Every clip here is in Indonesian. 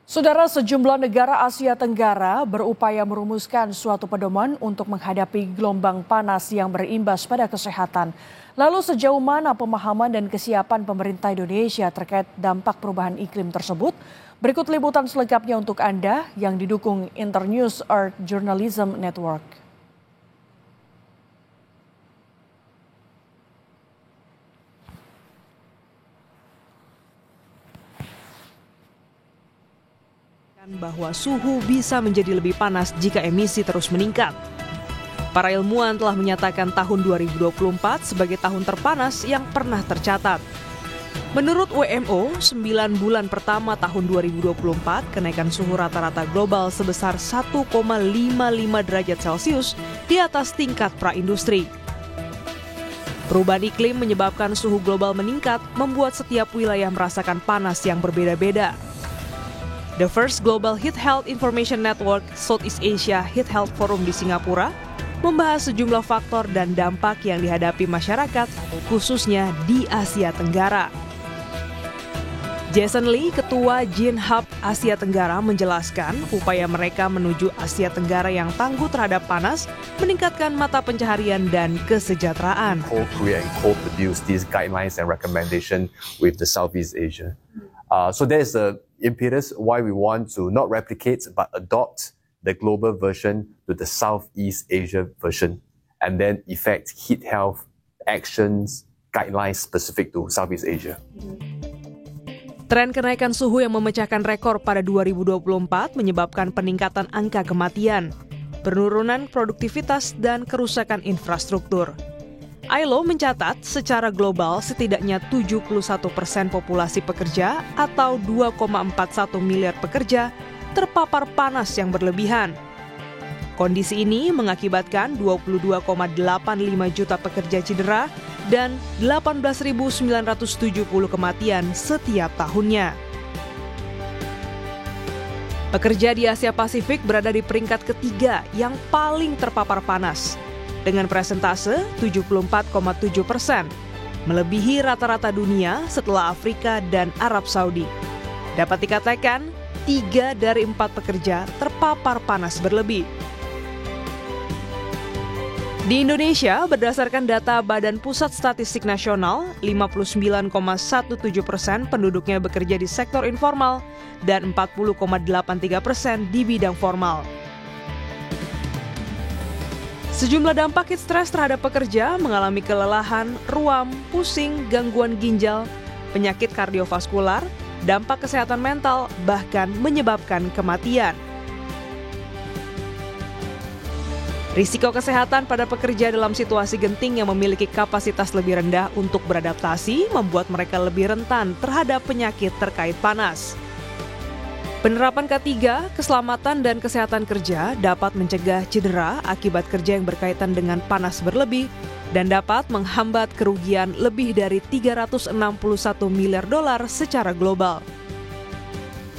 Saudara, sejumlah negara Asia Tenggara berupaya merumuskan suatu pedoman untuk menghadapi gelombang panas yang berimbas pada kesehatan. Lalu sejauh mana pemahaman dan kesiapan pemerintah Indonesia terkait dampak perubahan iklim tersebut? Berikut liputan selengkapnya untuk Anda yang didukung Internews Earth Journalism Network. Bahwa suhu bisa menjadi lebih panas jika emisi terus meningkat. Para ilmuwan telah menyatakan tahun 2024 sebagai tahun terpanas yang pernah tercatat. Menurut WMO, 9 bulan pertama tahun 2024, kenaikan suhu rata-rata global sebesar 1,55 derajat Celcius di atas tingkat praindustri. Perubahan iklim menyebabkan suhu global meningkat, membuat setiap wilayah merasakan panas yang berbeda-beda. The First Global Heat Health Information Network Southeast Asia Heat Health Forum di Singapura membahas sejumlah faktor dan dampak yang dihadapi masyarakat, khususnya di Asia Tenggara. Jason Lee, Ketua GenHub Asia Tenggara, menjelaskan upaya mereka menuju Asia Tenggara yang tangguh terhadap panas, meningkatkan mata pencaharian dan kesejahteraan. Co-create and co-produce these guidelines and recommendations with the Southeast Asia. So there's a impetus why we want to not replicate but adopt the global version to the Southeast Asia version and then effect heat health actions guidelines specific to Southeast Asia. Tren kenaikan suhu yang memecahkan rekor pada 2024 menyebabkan peningkatan angka kematian, penurunan produktivitas dan kerusakan infrastruktur. ILO mencatat secara global setidaknya 71% populasi pekerja atau 2,41 miliar pekerja terpapar panas yang berlebihan. Kondisi ini mengakibatkan 22,85 juta pekerja cedera dan 18.970 kematian setiap tahunnya. Pekerja di Asia Pasifik berada di peringkat ketiga yang paling terpapar panas, dengan presentase 74,7%, melebihi rata-rata dunia setelah Afrika dan Arab Saudi. Dapat dikatakan, 3 dari 4 pekerja terpapar panas berlebih. Di Indonesia, berdasarkan data Badan Pusat Statistik Nasional, 59,17% penduduknya bekerja di sektor informal dan 40,83% di bidang formal. Sejumlah dampak heat stress terhadap pekerja mengalami kelelahan, ruam, pusing, gangguan ginjal, penyakit kardiovaskular, dampak kesehatan mental, bahkan menyebabkan kematian. Risiko kesehatan pada pekerja dalam situasi genting yang memiliki kapasitas lebih rendah untuk beradaptasi membuat mereka lebih rentan terhadap penyakit terkait panas. Penerapan K3, keselamatan dan kesehatan kerja dapat mencegah cedera akibat kerja yang berkaitan dengan panas berlebih dan dapat menghambat kerugian lebih dari 361 miliar dolar secara global.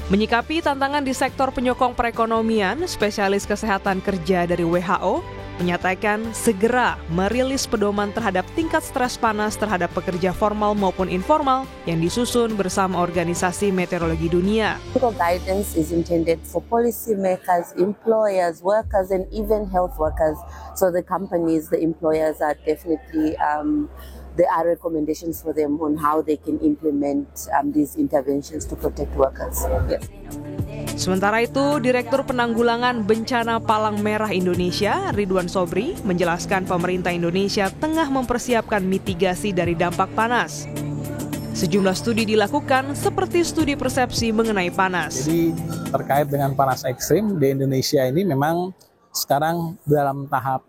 Menyikapi tantangan di sektor penyokong perekonomian, spesialis kesehatan kerja dari WHO menyatakan segera merilis pedoman terhadap tingkat stres panas terhadap pekerja formal maupun informal yang disusun bersama Organisasi Meteorologi Dunia. Guidance is intended for policy makers, employers, workers, and even health workers. So the companies, the employers are definitely there are recommendations for them on how they can implement these interventions to protect workers. Yes. Sementara itu, Direktur Penanggulangan Bencana Palang Merah Indonesia, Ridwan Sobri, menjelaskan pemerintah Indonesia tengah mempersiapkan mitigasi dari dampak panas. Sejumlah studi dilakukan seperti studi persepsi mengenai panas. Jadi terkait dengan panas ekstrim di Indonesia ini memang sekarang dalam tahap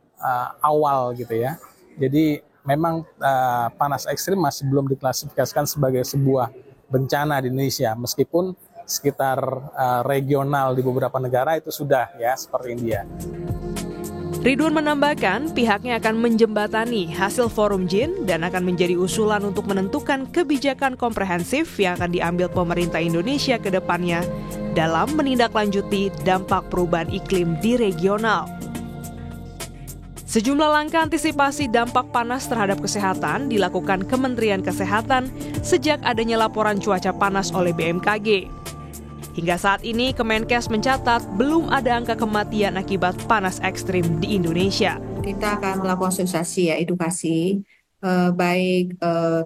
awal gitu ya. Jadi memang panas ekstrim masih belum diklasifikasikan sebagai sebuah bencana di Indonesia, meskipun sekitar regional di beberapa negara itu sudah ya, seperti India. Ridwan menambahkan pihaknya akan menjembatani hasil forum JIN dan akan menjadi usulan untuk menentukan kebijakan komprehensif yang akan diambil pemerintah Indonesia ke depannya dalam menindaklanjuti dampak perubahan iklim di regional. Sejumlah langkah antisipasi dampak panas terhadap kesehatan dilakukan Kementerian Kesehatan sejak adanya laporan cuaca panas oleh BMKG. Hingga saat ini, Kemenkes mencatat belum ada angka kematian akibat panas ekstrim di Indonesia. Kita akan melakukan sosialisasi, edukasi, baik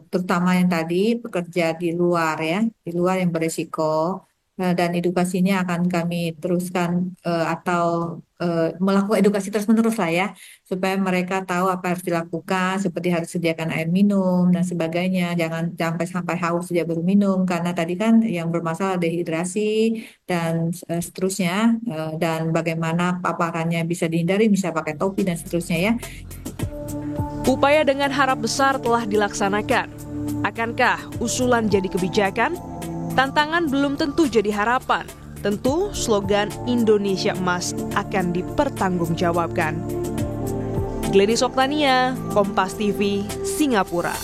terutama yang tadi pekerja di luar yang berisiko, dan edukasinya akan kami teruskan atau melakukan edukasi terus-menerus supaya mereka tahu apa harus dilakukan, seperti harus sediakan air minum dan sebagainya, jangan sampai haus sejak baru minum, karena tadi kan yang bermasalah dehidrasi dan seterusnya, dan bagaimana paparannya bisa dihindari, bisa pakai topi dan seterusnya . Upaya dengan harap besar telah dilaksanakan. Akankah usulan jadi kebijakan? Tantangan belum tentu jadi harapan. Tentu slogan Indonesia Emas akan dipertanggungjawabkan. Gladys Oktania, Kompas TV, Singapura.